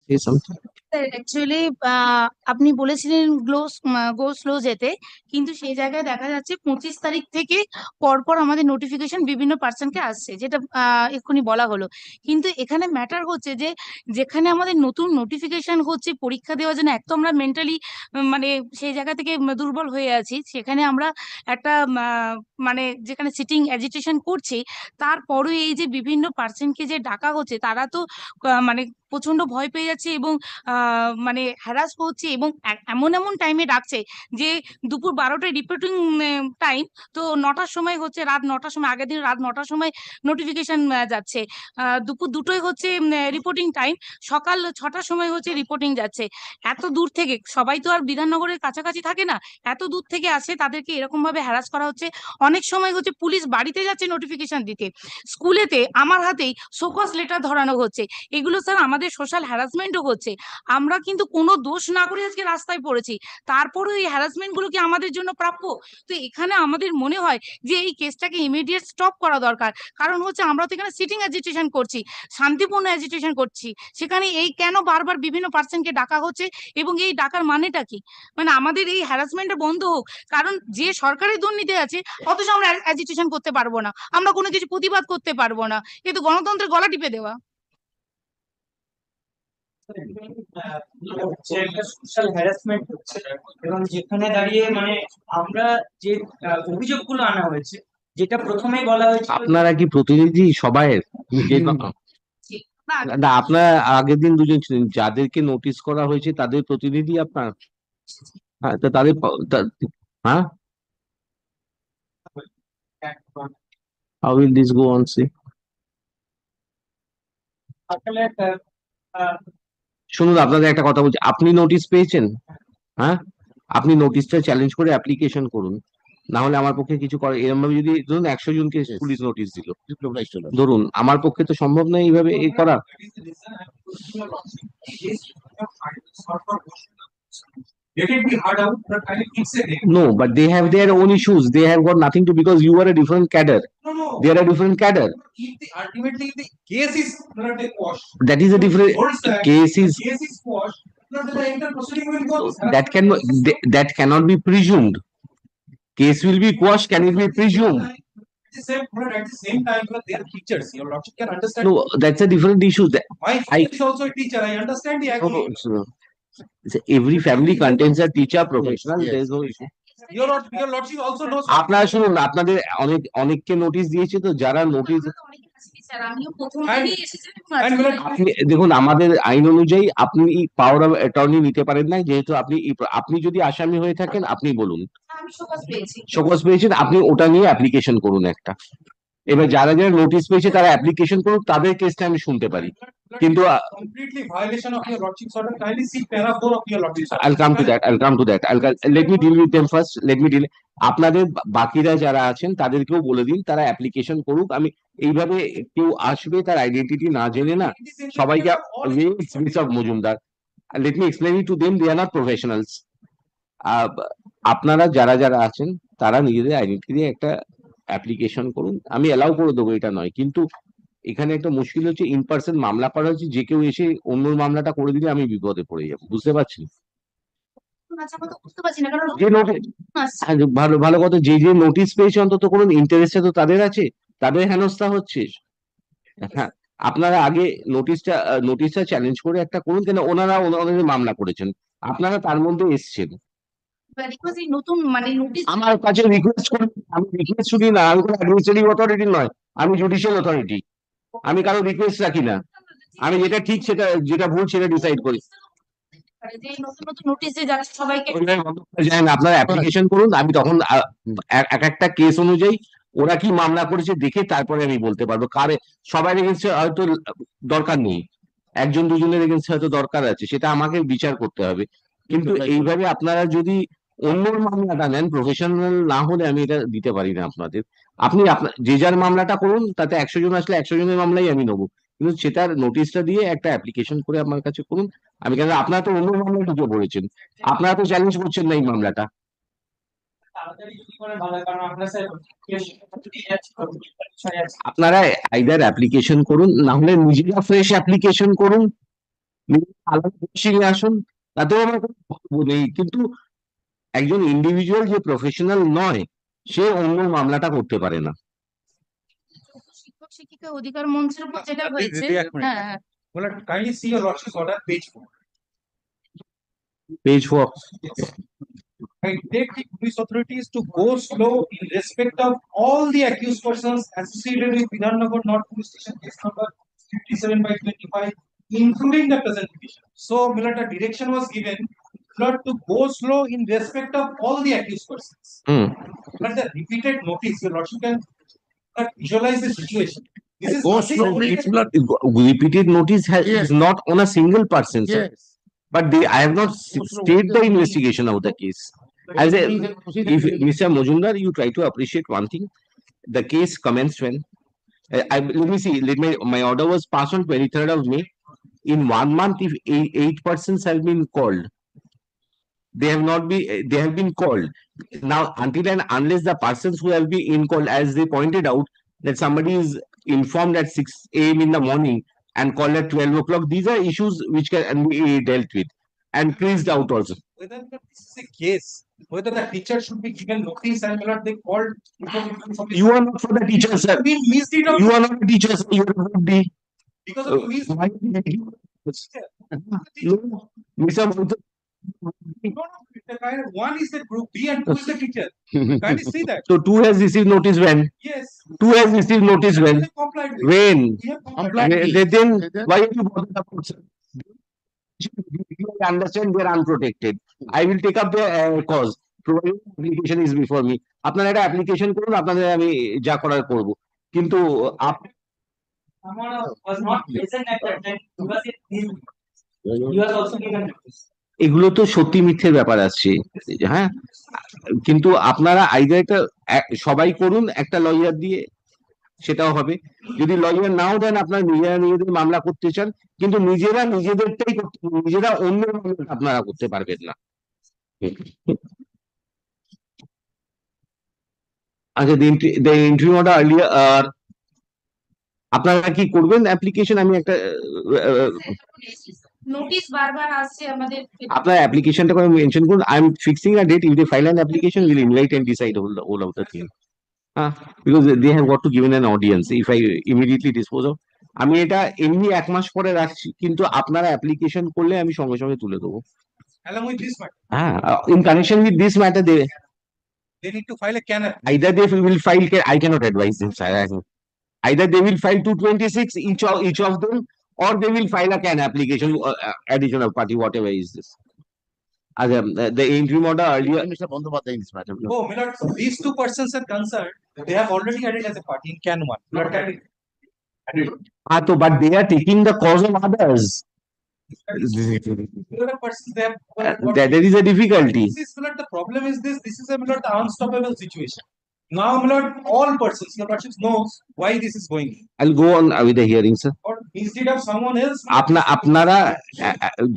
say something? Actually আপনি বলেছিলেন গো slow যেতে, কিন্তু সেই জায়গায় দেখা যাচ্ছে 25 তারিখ থেকে পরপর আমাদের নোটিফিকেশন বিভিন্ন পার্সনকে আসছে, যেটা এক্ষুনি বলা হলো। কিন্তু এখানে ম্যাটার হচ্ছে যে যেখানে আমাদের নতুন নোটিফিকেশন হচ্ছে পরীক্ষা দেওয়ার জন্য, এক তো আমরা মেন্টালি মানে সেই জায়গা থেকে দুর্বল হয়ে আছি, সেখানে আমরা একটা মানে যেখানে সিটিং অ্যাজিটেশন করছি, তারপরে এই যে বিভিন্ন পার্সনকে যে ডাকা হচ্ছে, তারা তো মানে প্রচন্ড ভয় পেয়ে যাচ্ছে এবং মানে হ্যারাস হচ্ছে, এবং এমন এমন টাইমে ডাকছে যে দুপুর 12টায় রিপোর্টিং টাইম, তো 9টার সময় হচ্ছে, রাত 9টার সময়, আগের দিন রাত 9টার সময় নোটিফিকেশন যাচ্ছে, দুপুর 2টোয় হচ্ছে রিপোর্টিং টাইম, সকাল 6টার সময় হচ্ছে রিপোর্টিং যাচ্ছে। এত দূর থেকে, সবাই তো আর বিধাননগরের কাছাকাছি থাকে না, এত দূর থেকে আসে, তাদেরকে এরকম ভাবে হ্যারাস করা হচ্ছে। অনেক সময় হচ্ছে পুলিশ বাড়িতে যাচ্ছে নোটিফিকেশন দিতে, স্কুলেতে আমার হাতেই শোকজ লেটার ধরানো হচ্ছে। এগুলো স্যার আমাদের সোশ্যাল হ্যারাসমেন্টও হচ্ছে। আমরা কিন্তু কোনো দোষ না করে আজকে রাস্তায় পড়েছি, তারপরে এই হ্যারাসমেন্ট গুলো কি আমাদের জন্য প্রাপ্য? তো এখানে আমাদের মনে হয় যে এই কেসটাকে ইমিডিয়েট স্টপ করা দরকার। কারণ হচ্ছে আমরা তো এখানে সিটিং অ্যাজিটেশন করছি, শান্তিপূর্ণ অ্যাজিটেশন করছি, সেখানে এই কেন বারবার বিভিন্ন পার্সনকে ডাকা হচ্ছে, এবং এই ডাকার মানেটা কি? মানে আমাদের এই হ্যারাসমেন্টটা বন্ধ হোক, কারণ যে সরকারি দুর্নীতি আছে, অথচ আমরা অ্যাজিটেশন করতে পারবো না, আমরা কোনো কিছু প্রতিবাদ করতে পারবো না, কিন্তু গণতন্ত্রের গলা টিপে দেওয়া। যে একটা সোশ্যাল হ্যারাসমেন্ট হচ্ছে, এবং যেখানে দাঁড়িয়ে মানে আমরা যে অভিযোগগুলো আনা হয়েছে, যেটা প্রথমেই বলা হয়েছিল যে আপনারা কি প্রতিনিধি সবাইয়ের? যে না, আপনার আগের দিন দুজন ছিলেন, যাদেরকে নোটিশ করা হয়েছে তাদের প্রতিনিধি আপনার? হ্যাঁ, তা তাদের হ্যাঁ, how will this go on say? আসলে আহ, শুনুন, আপনাদের একটা কথা বলছি, আপনি নোটিশ পেয়েছেন? হ্যাঁ, আপনি নোটিশটা চ্যালেঞ্জ করে অ্যাপ্লিকেশন করুন। না হলে আমার পক্ষে কিছু করে, এরকম ভাবে যদি ধরুন 100 জনকে পুলিশ নোটিশ দিল, ধরুন আমার পক্ষে তো সম্ভব নয় এইভাবে এ করা। let it be hard out, but I think it's a day. No, but they have their own issues. They have got nothing to, because you are a different cadre. No, no. They are a different cadre. If the ultimately the case is not a quash, That is a different case. Is case is quashed, not the entire proceeding will go. that can that cannot be presumed. Case will be quashed. Can it be presumed? At the same time, they are teachers. Your lordship can understand. No, that's a different issue. My father is also a teacher. I understand the agony. Every family contains a teacher professional. There is no issue. Your lordship also knows. আপনারা শুনুন, আপনাদের অনেককে notice দিয়েছে, তো যারা notice, আপনি দেখুন, আমাদের আইন অনুযায়ী আপনি পাওয়ার অফ অ্যাটর্নি নিতে পারেন না, যেহেতু আপনি যদি আসামি হয়ে থাকেন আপনি বলুন, শোকজ পেয়েছেন, আপনি ওটা নিয়ে অ্যাপ্লিকেশন করুন একটা। এবার যারা যারা নোটিশ পেয়েছে তারা অ্যাপ্লিকেশন করুক, তাদের কেসটা আমি শুনতে পারি। কিন্তু completely violation of your lordship's order. Kindly see para 4 of your lordship's order. I'll come to that. Let me deal with them first. Let me deal. আপনাদের বাকিরা যারা আছেন তাদেরকেও বলে দিন তারা অ্যাপ্লিকেশন করুক। আমি এইভাবে, কেউ আসবে তার আইডেন্টিটি না জেনে না, সবাইকে Majumdar, let me explain to them, they are not professionals. আপনারা যারা যারা আছেন তারা নিজেদের আইডেন্টিটি দিয়ে একটা অ্যাপ্লিকেশন করুন, আমি অ্যালাউ করে দেবো, এটা নয়। কিন্তু এখানে একটা মুশকিল হচ্ছে, ইন পার্সন মামলা করা হচ্ছে, যে কেউ এসে অন্য মামলাটা করে দিলে আমি বিপদে পড়ে যাবো, বুঝতে পারছি? যে নোটিশ, ভালো ভালো কথা, যে যে নোটিশ পেয়েছে অন্তত করুন, ইন্টারেস্টটা তো তাদের আছে, তাদের হেনস্থা হচ্ছে। হ্যাঁ, আপনারা আগে নোটিশটা চ্যালেঞ্জ করে একটা করুন, কেন ওনারা ওনাদের মামলা করেছেন, আপনারা তার মধ্যে এসছেন। নতুন মানে নোটিশ আমার কাছে রিকোয়েস্ট করুন, আমি রিকোয়েস্ট শুনি না, আমি কোনো অ্যাডমিনিস্ট্রেটিভ অথরিটি নয়, আমি জুডিশিয়াল অথরিটি, আমি কারো রিকোয়েস্ট রাখি না, আমি যেটা ঠিক সেটা, যেটা ভুল সেটা ডিসাইড করি। যে নতুন নতুন নোটিশ যে যাচ্ছে সবাইকে। জানেন, আপনারা অ্যাপ্লিকেশন করুন, আমি তখন এক একটা কেস অনুযায়ী ওরা কি মামলা করেছে দেখে তারপরে আমি বলতে পারবো, কারে সবার এগেন্সে হয়তো দরকার নেই, একজন দুজনের এগেন্সে হয়তো দরকার আছে, সেটা আমাকে বিচার করতে হবে। কিন্তু এইভাবে আপনারা যদি অন্যর মামলাটা নেন, প্রফেশনাল না হলে আমি এটা দিতে পারি না আপনাদের। আপনি যে যার মামলাটা করুন, তাতে 100 জন আসলে 100 জনের মামলাই আমি নেবো, কিন্তু সেটার নোটিশটা দিয়ে একটা অ্যাপ্লিকেশন করে আমার কাছে করুন। আমি কেন, আপনারা তো অন্য মামলা ঢুকে পড়েছেন, আপনারা তো চ্যালেঞ্জ করছেন না এই মামলাটা। তাড়াতাড়ি যদি করেন ভালো হয়, কারণ আপনার স্যার আপনারা আইদার অ্যাপ্লিকেশন করুন, না হলে নিজেরা ফ্রেশ অ্যাপ্লিকেশন করুন, আলাদা কোশ্চেনে আসুন, তাতেও আমার কোনো বক্তব্য নেই, কিন্তু একজন ইন্ডিভিজুয়াল যে প্রফেশনাল নয়, সে অন্য মামলাটা করতে পারে না। শিক্ষক শিক্ষিকা অধিকার মঞ্চের উপর যেটা হয়েছে, এক মিনিট। হ্যাঁ হ্যাঁ Well, kindly see your lordship's order, page 4. Page 4 I take the police authorities to go slow in respect of all the accused persons associated with Vidhannagar North Police Station case number 57/25, including the present petition. So, my lord, the direction was given, my lord, to go slow in respect of all the accused persons. Hmm But the repeated notice, your lordship can visualize the situation. This is Go nothing slow, only it's that- not, repeated notice is not on a single person, sir. yes. But I have not stayed the investigation of the case. As a, if Mr. Mojumdar, you try to appreciate one thing, the case commenced when, let me see, my order was passed on 23rd of May. In 1 month, if eight persons have been called, they have been called. Now, until and unless the persons who have been called, as they pointed out, that somebody is informed at 6 a.m. in the morning and called at 12 o'clock, these are issues which can be dealt with and creased out also. whether this is a case, whether the teacher should be given notice and my lord, they called. You are not for the teacher, sir. We missed it out You are not a teacher, sir. You are a good day. because of police. Why did you- No, Mr. Mohta, No, the kind of one is the group B and two is the teacher. Kindly see that. So two has received notice when? Yes. Two has received notice when? They complied with. When? We have complied. Complied. Then Then- why are you bothered about, sir? I understand they are unprotected. I will take up their cause. Provided application is before me. আপনারা একটা application করুন, আপনাদের আমি যা করার করব, কিন্তু Amara was not present at that time because he was also given notice. এগুলো তো সত্যি মিথ্যের ব্যাপার আসছে, হ্যাঁ, কিন্তু আপনারা আইদার একটা সবাই করুন একটা লয়ার দিয়ে, সেটাও হবে। যদি লয়ার নাও দেন, আপনারা নিজেরা নিজেদের মামলা করতে চান, কিন্তু নিজেরা নিজেদেরটাই করতে, নিজেরা অন্য মামলা আপনারা করতে পারবেন না। আচ্ছা, the entry order earlier, আপনারা কি করবেন অ্যাপ্লিকেশন? আমি একটা নোটিশ বারবার আসছে আমাদের আপনার অ্যাপ্লিকেশনটা করে মেনশন করুন। I am fixing a date, if they file an application will invite and decide all of the thing. Because they have got to given an audience. If I immediately dispose of, আমি এটা এমনি 1 মাস পরে রাখছি, কিন্তু আপনারা application করলে আমি সঙ্গে সঙ্গে তুলে দেবো। Along with this matter, হ্যাঁ, in connection with this matter, they need to file a can. either they will file, I cannot advise them, sir. Either they will file 226 each of them, or they will file a can application, addition of party, whatever is this. The interim order earlier, Mr. Bandyopadhyay in this matter. Oh, my lord, these two persons are concerned, they have already added as a party in can 1. Lord, kindly. but they are taking the cause of others. The other persons, they have. There is a difficulty. This is, my lord, the problem is this is a, my lord, the unstoppable situation. Now, my lord, all persons, your lordship knows why this is going. I'll go on with the hearing, sir. Or instead of someone else. my lord, আপনারা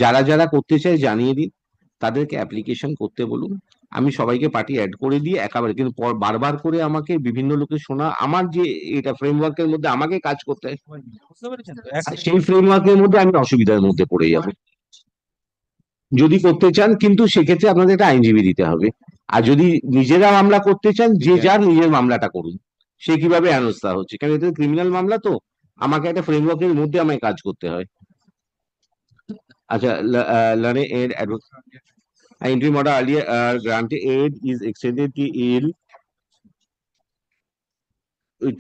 যারা যারা করতে চায় জানিয়ে দিন, তাদেরকে application করতে বলুন, আমি সবাইকে পার্টি অ্যাড করে দিয়ে একেবারে, কিন্তু বারবার করে আমাকে বিভিন্ন লোকের শোনা, আমার যে এটা ফ্রেমওয়ার্কের মধ্যে আমাকে কাজ করতে হয়, বুঝতে পেরেছেন তো? আর সেই ফ্রেমওয়ার্কের মধ্যে আমি অসুবিধার মধ্যে পড়ে যাব যদি করতে চান। কিন্তু সেক্ষেত্রে আপনাদের একটা আইনজীবী দিতে হবে। আর যদি নিজেরা মামলা করতে চান, যে যার নিজের মামলাটা করুন। সে কিভাবে হেনস্থা হচ্ছে, কারণ এটা ক্রিমিনাল মামলা, তো আমাকে একটা ফ্রেমওয়ার্কের মধ্যে আমায় কাজ করতে হয়। আচ্ছা, learned aid interim order earlier granted aid is extended till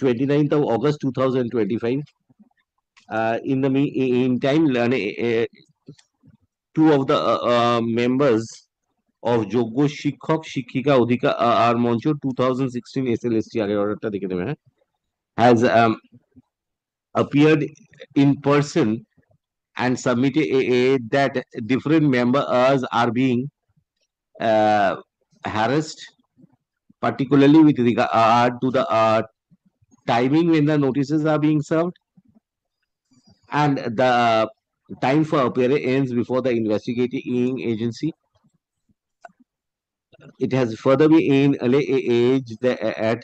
29th of August 2025. In the meantime, two of the members of Joggo Shikhok Shikhika Odhikar Moncho 2016 SLST আগের অর্ডারটা দেখে নেবেন, has appeared in person and submitted that different members are being harassed, particularly with regard to the timing when the notices are being served, and the time for appearance ends before the investigating agency. It has further been aged at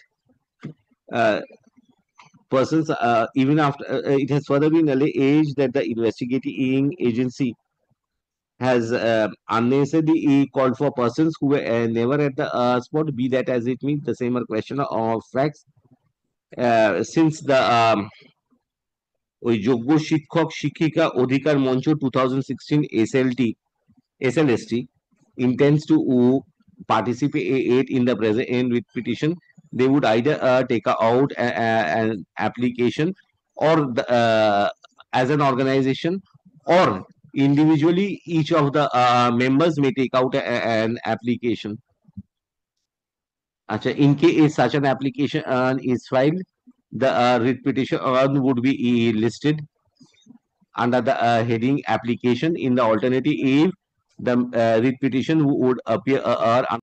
persons, even after it has further been alleged that the investigating agency has unnecessarily called for persons who were never at the spot, be that as it means, the same are question of facts. Since the ওই যোগ্য শিক্ষক শিক্ষিকা অধিকার মঞ্চ 2016 SLST intends to participate in the present with petition, they would either take out an application or as an organization, or individually each of the members may take out an application. In case such an application is filed, the writ petition would be listed under the heading application. In the alternative, if the writ petition would appear